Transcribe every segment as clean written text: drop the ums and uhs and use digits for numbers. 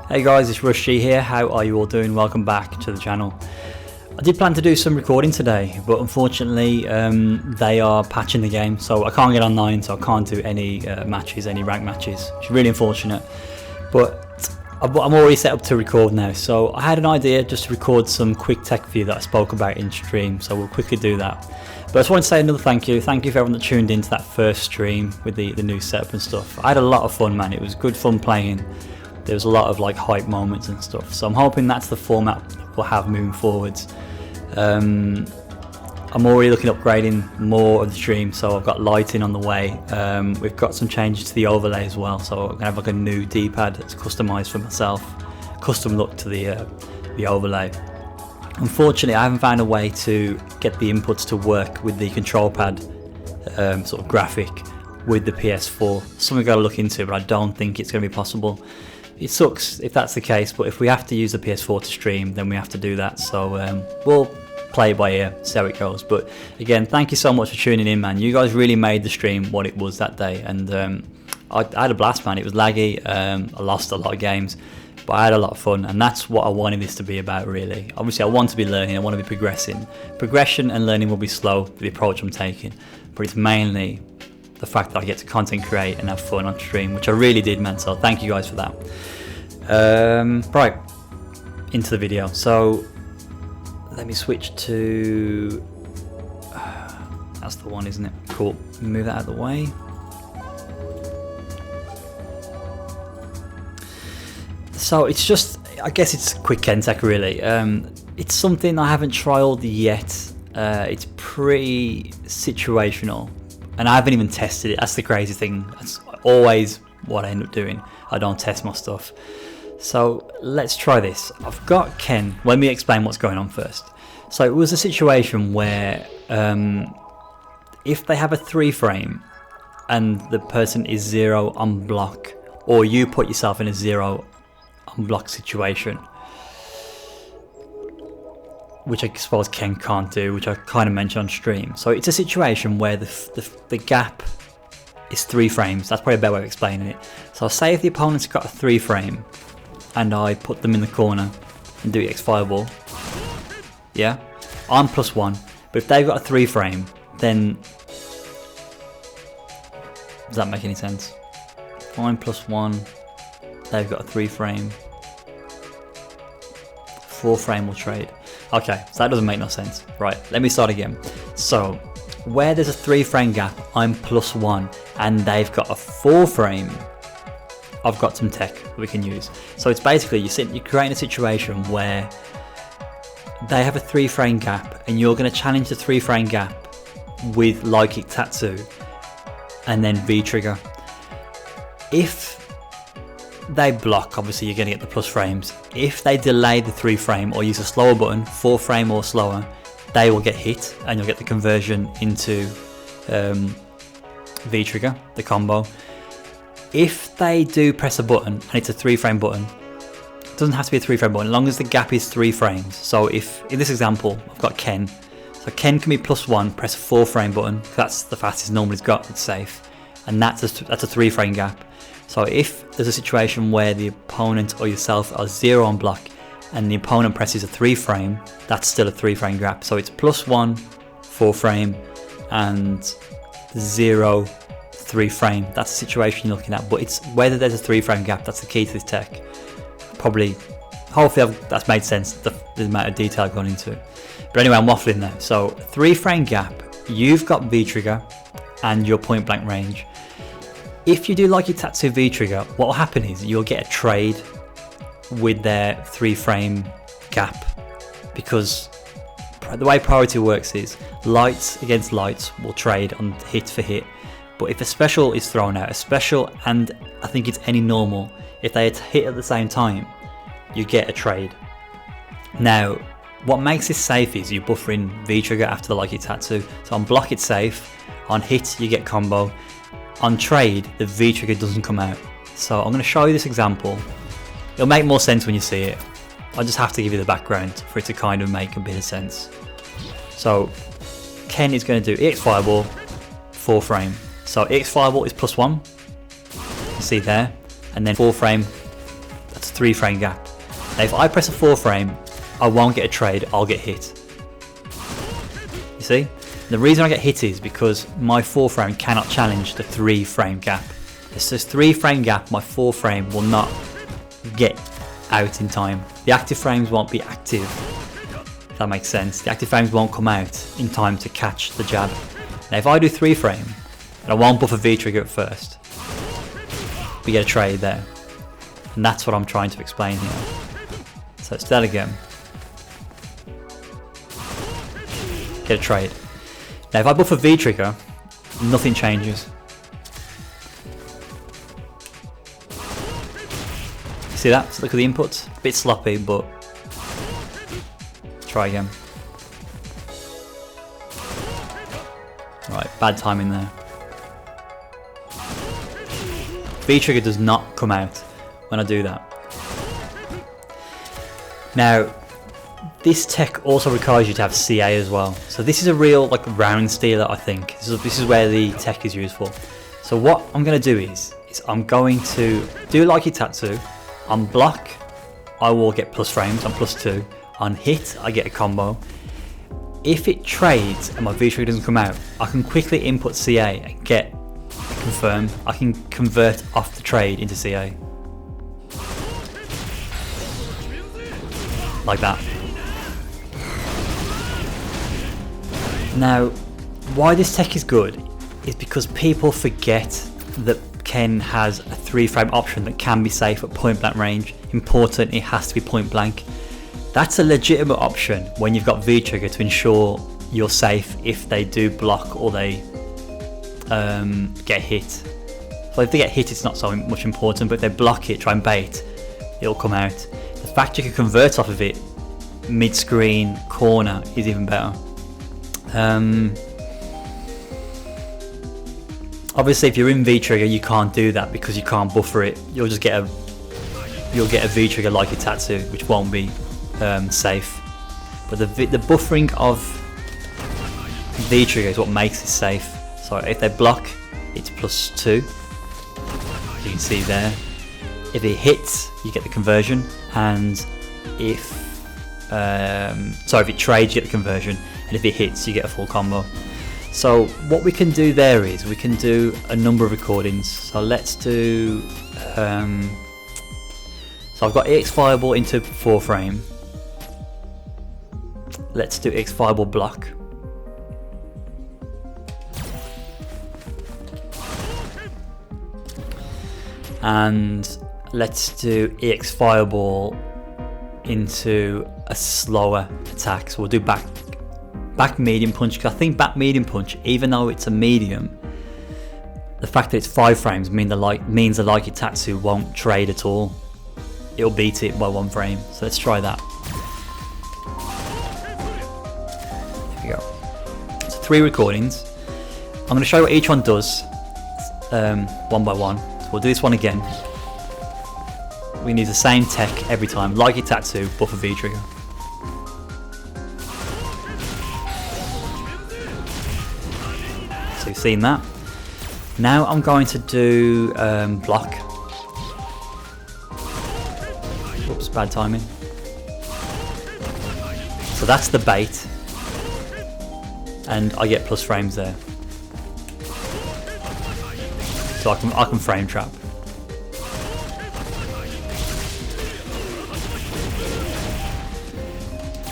Hey guys, it's Rushy here. How are you all doing? Welcome back to the channel. I did plan to do some recording today, but unfortunately they are patching the game, so I can't get online, so I can't do any matches, any rank matches. It's really unfortunate, but I'm already set up to record now. So I had an idea just to record some quick tech for you that I spoke about in stream, so we'll quickly do that. But I just want to say another thank you for everyone that tuned into that first stream with the new setup and stuff. I had a lot of fun, man. It was good fun playing. There was a lot of like hype moments and stuff, so I'm hoping that's the format we'll have moving forwards. I'm already looking at upgrading more of the stream, so I've got lighting on the way. We've got some changes to the overlay as well, so I'm gonna have like a new D-pad that's customized for myself, custom look to the overlay. Unfortunately, I haven't found a way to get the inputs to work with the control pad sort of graphic with the PS4. Something I've got to look into, but I don't think it's going to be possible. It sucks if that's the case, but if we have to use the PS4 to stream, then we have to do that. So we'll play it by ear, see how it goes. But again, thank you so much for tuning in, man. You guys really made the stream what it was that day, and I had a blast, man. It was laggy. I lost a lot of games, but I had a lot of fun, and that's what I wanted this to be about, really. Obviously, I want to be learning. I want to be progressing. Progression and learning will be slow, the approach I'm taking, but it's mainly the fact that I get to content create and have fun on stream, which I really did, man. So thank you guys for that. Right, into the video. So let me switch to that's the one, isn't it? Cool. Move that out of the way. So it's just, I guess it's quick Ken tech, really. It's something I haven't trialed yet. It's pretty situational, and I haven't even tested it. That's the crazy thing. That's always what I end up doing. I don't test my stuff. So let's try this. I've got Ken. Let me explain what's going on first. So it was a situation where if they have a 3-frame and the person is 0 on block, or you put yourself in a 0 on block situation, which I suppose Ken can't do, which I kind of mentioned on stream. So it's a situation where the gap is 3 frames. That's probably a better way of explaining it. So say if the opponent's got a 3-frame and I put them in the corner and do X fireball, yeah, I'm +1. But if they've got a 3-frame, then does that make any sense? I'm +1, they've got a 3-frame, 4-frame will trade. Okay, so that doesn't make no sense. Right, let me start again. So where there's a 3-frame gap, I'm +1, and they've got a 4-frame, I've got some tech we can use. So it's basically you're creating a situation where they have a 3-frame gap, and you're going to challenge the 3-frame gap with LK Tatsu and then V trigger. If they block, obviously you're going to get the plus frames. If they delay the 3-frame or use a slower button, 4-frame or slower, they will get hit, and you'll get the conversion into V trigger, the combo. If they do press a button and it's a 3-frame button, it doesn't have to be a 3-frame button, as long as the gap is 3 frames. So if in this example I've got Ken, so Ken can be +1, press a 4-frame button, that's the fastest normally it's got, it's safe, and that's a 3-frame gap. So if there's a situation where the opponent or yourself are 0 on block and the opponent presses a 3-frame, that's still a 3-frame gap. So it's +1, 4-frame, and 0, 3-frame. That's the situation you're looking at. But it's whether there's a 3-frame gap, that's the key to this tech. Hopefully that's made sense, the amount of detail I've gone into it. But anyway, I'm waffling now. So 3-frame gap, you've got V trigger and your point blank range. If you do LK Tatsu V trigger, what will happen is you'll get a trade with their 3-frame gap, because the way priority works is lights against lights will trade on hit for hit. But if a special is thrown out, a special, and I think it's any normal, if they hit at the same time, you get a trade. Now, what makes this safe is you buffer in V trigger after the LK Tatsu. So on block it's safe, on hit you get combo, on trade the V trigger doesn't come out. So I'm going to show you this example. It'll make more sense when you see it. I just have to give you the background for it to kind of make a bit of sense. So Ken is going to do EX Fireball, 4-frame. So EX Fireball is +1, you see there, and then 4-frame, that's puts a 3 frame gap. Now if I press a 4 frame, I won't get a trade, I'll get hit. You see? The reason I get hit is because my 4 frame cannot challenge the 3 frame gap. It's this 3 frame gap, my 4 frame will not get out in time. The active frames won't be active, if that makes sense. The active frames won't come out in time to catch the jab. Now if I do 3 frame, and I won't buff a V trigger at first, we get a trade there. And that's what I'm trying to explain here. So it's that again. Get a trade. Now if I buff a V trigger, nothing changes. See that? So look at the inputs. A bit sloppy, but try again. Right, bad timing there. V trigger does not come out when I do that. Now, this tech also requires you to have CA as well. So this is a real like round stealer, I think. This is where the tech is useful. So what I'm going to do is I'm going to do LK Tatsu. On block, I will get plus frames, on +2. On hit, I get a combo. If it trades and my V trigger doesn't come out, I can quickly input CA and get confirm. I can convert off the trade into CA. Like that. Now, why this tech is good is because people forget that Ken has a 3 frame option that can be safe at point blank range. Important, it has to be point blank. That's a legitimate option when you've got V trigger to ensure you're safe if they do block or they get hit. So if they get hit, it's not so much important, but if they block it, try and bait, it'll come out. The fact you can convert off of it mid-screen corner is even better. Obviously if you're in V trigger you can't do that because you can't buffer it. You'll just get a V trigger like a Tatsu, which won't be safe. But the buffering of V trigger is what makes it safe. So if they block, it's +2. You can see there. If it hits, you get the conversion, and if it trades, you get the conversion, and if it hits, you get a full combo. So what we can do there is we can do a number of recordings. So let's do. So I've got EX fireball into 4 frame. Let's do EX fireball block. And let's do EX fireball into a slower attack. So we'll do back medium punch, because I think back medium punch, even though it's a medium, the fact that it's 5 frames means the LK Tatsu won't trade at all. It'll beat it by 1 frame. So let's try that. There we go. So 3 recordings. I'm going to show you what each one does, one by one. So we'll do this one again. We need the same tech every time. LK Tatsu, buff a V trigger. So you've seen that. Now I'm going to do block. Oops, bad timing. So that's the bait, and I get plus frames there. So I can frame trap.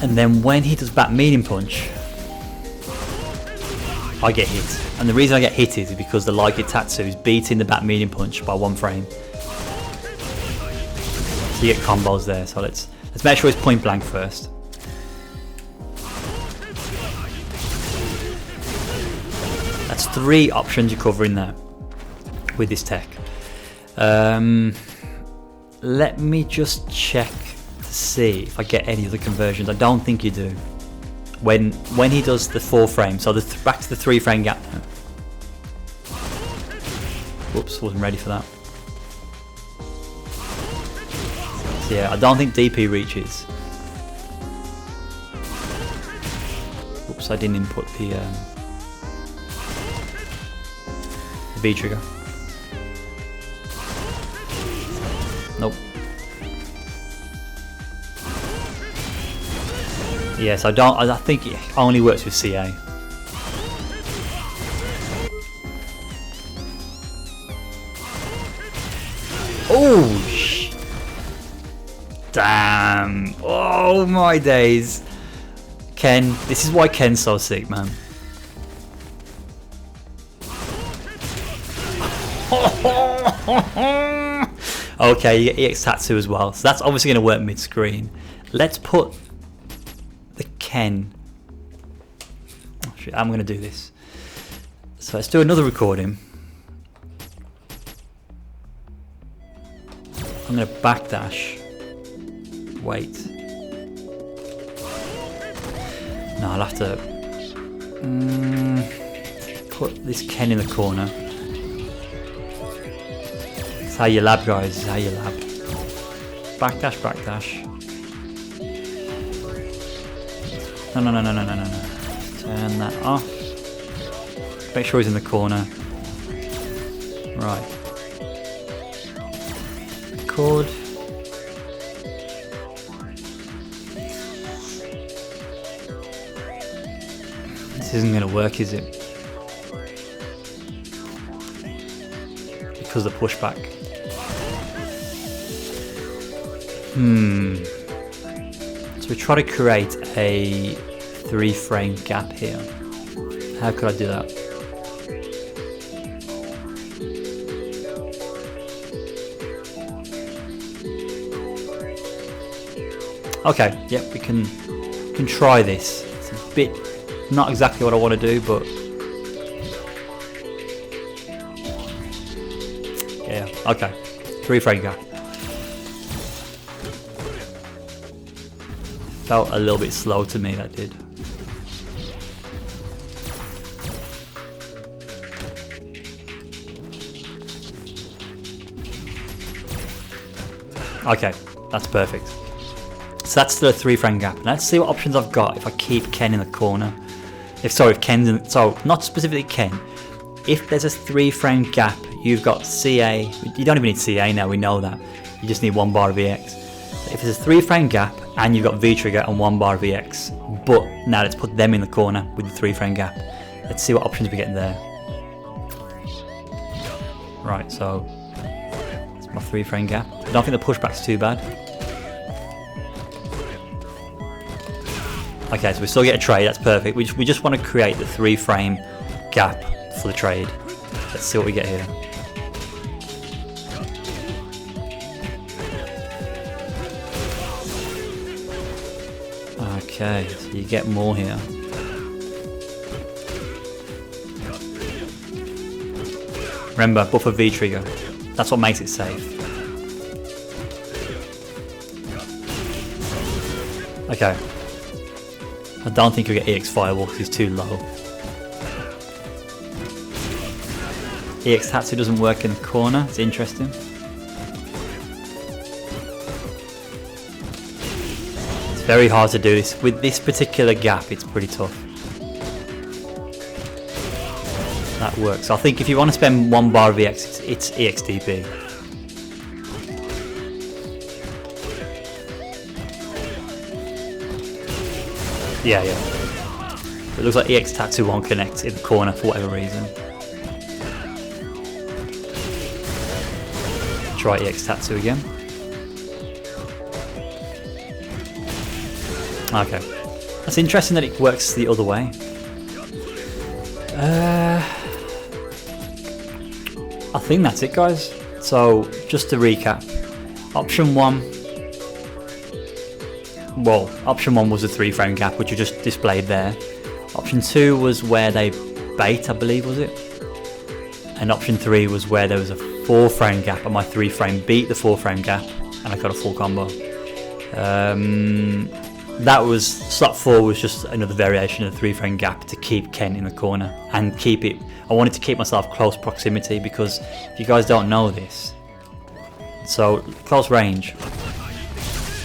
And then when he does back medium punch, I get hit. And the reason I get hit is because the LK Tatsu is beating the back medium punch by 1 frame. So you get combos there. So let's make sure it's point blank first. That's 3 options you're covering there with this tech. Let me just check to see if I get any other conversions. I don't think you do. When he does the 4 frame, so back to the 3 frame gap now. Whoops, wasn't ready for that. So yeah, I don't think DP reaches. Whoops, I didn't input the V trigger. Nope. Yes, I think it only works with CA. Oh, damn. Oh my days. Ken, this is why Ken's so sick, man. Okay, you get EX Tatsu as well, so that's obviously going to work mid-screen. Let's put the Ken. Oh, shit, I'm going to do this. So let's do another recording. I'm going to backdash. Wait. No, I'll have to put this Ken in the corner. It's how you lab, guys. It's how you lab. Backdash, backdash. No. Turn that off. Make sure he's in the corner. Right. Record. This isn't going to work, is it? Because of the pushback. So we try to create a 3-frame gap here. How could I do that? Okay, yep, we can try this. It's a bit not exactly what I want to do, but yeah, okay. 3-frame gap. Felt a little bit slow to me, that did. Okay, that's perfect. So that's the 3-frame gap. Let's see what options I've got if I keep Ken in the corner. If Ken's in, so not specifically Ken. If there's a 3-frame gap, you've got CA. You don't even need CA now, we know that. You just need 1 bar of EX. So if there's a 3-frame gap and you've got V trigger and 1 bar of EX, but now let's put them in the corner with the 3-frame gap. Let's see what options we get there. Right, so that's my 3-frame gap. I don't think the pushback's too bad. Okay, so we still get a trade, that's perfect. We just want to create the 3-frame gap for the trade. Let's see what we get here. Okay, so you get more here. Remember, buffer V trigger. That's what makes it safe. Okay. I don't think you'll get EX Fireball because he's too low. EX Tatsu doesn't work in the corner, it's interesting. It's very hard to do this. With this particular gap, it's pretty tough. That works. I think if you want to spend 1 bar of EX, it's EXTP. Yeah. It looks like EX Tatsu won't connect in the corner for whatever reason. Try EX Tatsu again. Okay. That's interesting that it works the other way. I think that's it, guys. So, just to recap. Option 1. Well, option 1 was a 3-frame gap, which you just displayed there. Option 2 was where they bait, I believe, was it? And option 3 was where there was a 4-frame gap, and my 3-frame beat the 4-frame gap, and I got a full combo. That was, slot 4 was just another variation of the 3-frame gap to keep Ken in the corner, and keep it, I wanted to keep myself close proximity, because if you guys don't know this, so close range,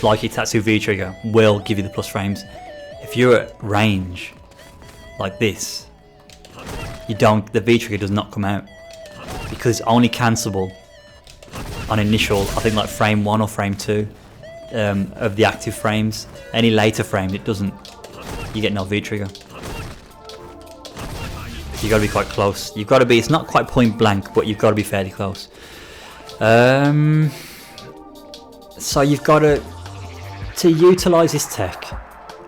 like your Tatsu V trigger will give you the plus frames. If you're at range like this, the V trigger does not come out because it's only cancelable on initial, I think like frame 1 or frame 2 of the active frames. Any later frame it doesn't you get no V trigger. You got to be quite close. You've got to be. It's not quite point blank, but you've got to be fairly close. So you've got to utilize this tech.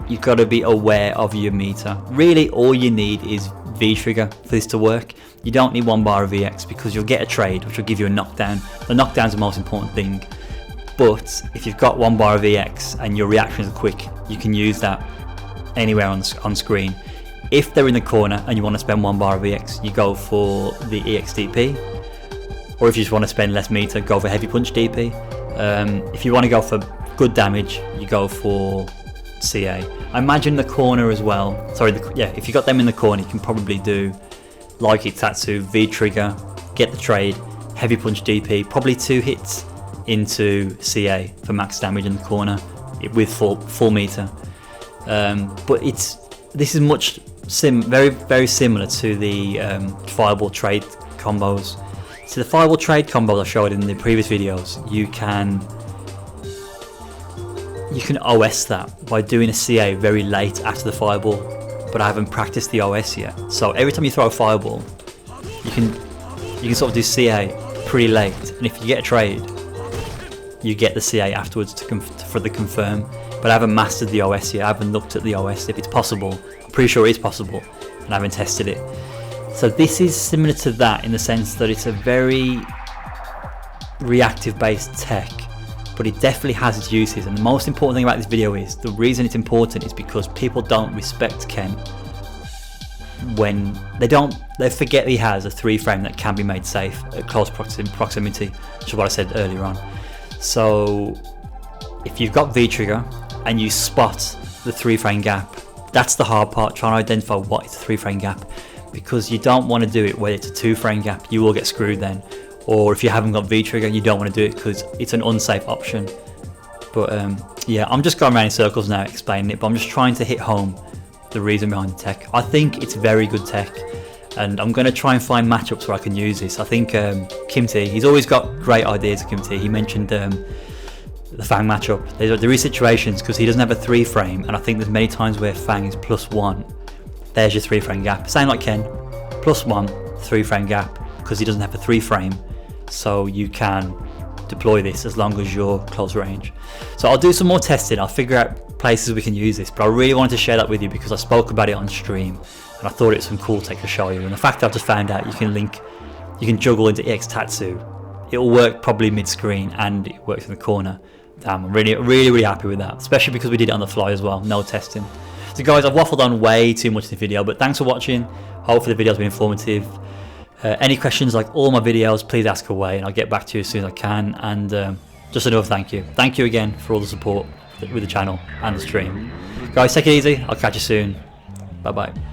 You've got to be aware of your meter. Really, all you need is V trigger for this to work. You don't need 1 bar of VX because you'll get a trade, which will give you a knockdown. The knockdown's the most important thing. But if you've got 1 bar of VX and your reactions are quick, you can use that anywhere on screen. If they're in the corner and you want to spend 1 bar of EX, you go for the EX DP. Or if you just want to spend less meter, go for heavy punch DP. If you want to go for good damage, you go for CA. I imagine the corner as well. Sorry, if you got them in the corner, you can probably do LK Tatsu, V trigger, get the trade, heavy punch DP, probably 2 hits into CA for max damage in the corner with full meter. But this is much very similar to the fireball trade combos. So the fireball trade combos I showed in the previous videos, you can OS that by doing a CA very late after the fireball, but I haven't practiced the OS yet. So every time you throw a fireball, you can sort of do CA pretty late, and if you get a trade, you get the CA afterwards for the confirm. But I haven't mastered the OS yet. I haven't looked at the OS if it's possible. I'm pretty sure it is possible, and I haven't tested it. So this is similar to that in the sense that it's a very reactive based tech, but it definitely has its uses. And the most important thing about this video is, the reason it's important is because people don't respect Ken when they forget he has a 3-frame that can be made safe at close proximity, which is what I said earlier on. So if you've got V trigger and you spot the 3-frame gap, that's the hard part, trying to identify what is the 3-frame gap, because you don't want to do it where it's a 2-frame gap. You will get screwed then. Or if you haven't got V trigger, you don't want to do it because it's an unsafe option. But yeah, I'm just going around in circles now explaining it, but I'm just trying to hit home the reason behind the tech. I think it's very good tech, and I'm going to try and find matchups where I can use this. I think Kim T, he's always got great ideas. Kim T, he mentioned the Fang matchup. There is situations because he doesn't have a 3-frame, and I think there's many times where Fang is +1. There's your 3-frame gap. Same like Ken, +1 3-frame gap because he doesn't have a 3-frame. So you can deploy this as long as you're close range. So I'll do some more testing. I'll figure out places we can use this, but I really wanted to share that with you because I spoke about it on stream, and I thought it's some cool tech to show you. And the fact that I've just found out you can juggle into LK Tatsu. It'll work probably mid-screen and it works in the corner. Damn, I'm really happy with that, especially because we did it on the fly as well, no testing. So guys, I've waffled on way too much in the video, but thanks for watching. Hopefully the video's been informative. Any questions, like all my videos, please ask away and I'll get back to you as soon as I can. And just another thank you. Thank you again for all the support with the channel and the stream. Guys, take it easy. I'll catch you soon. Bye bye.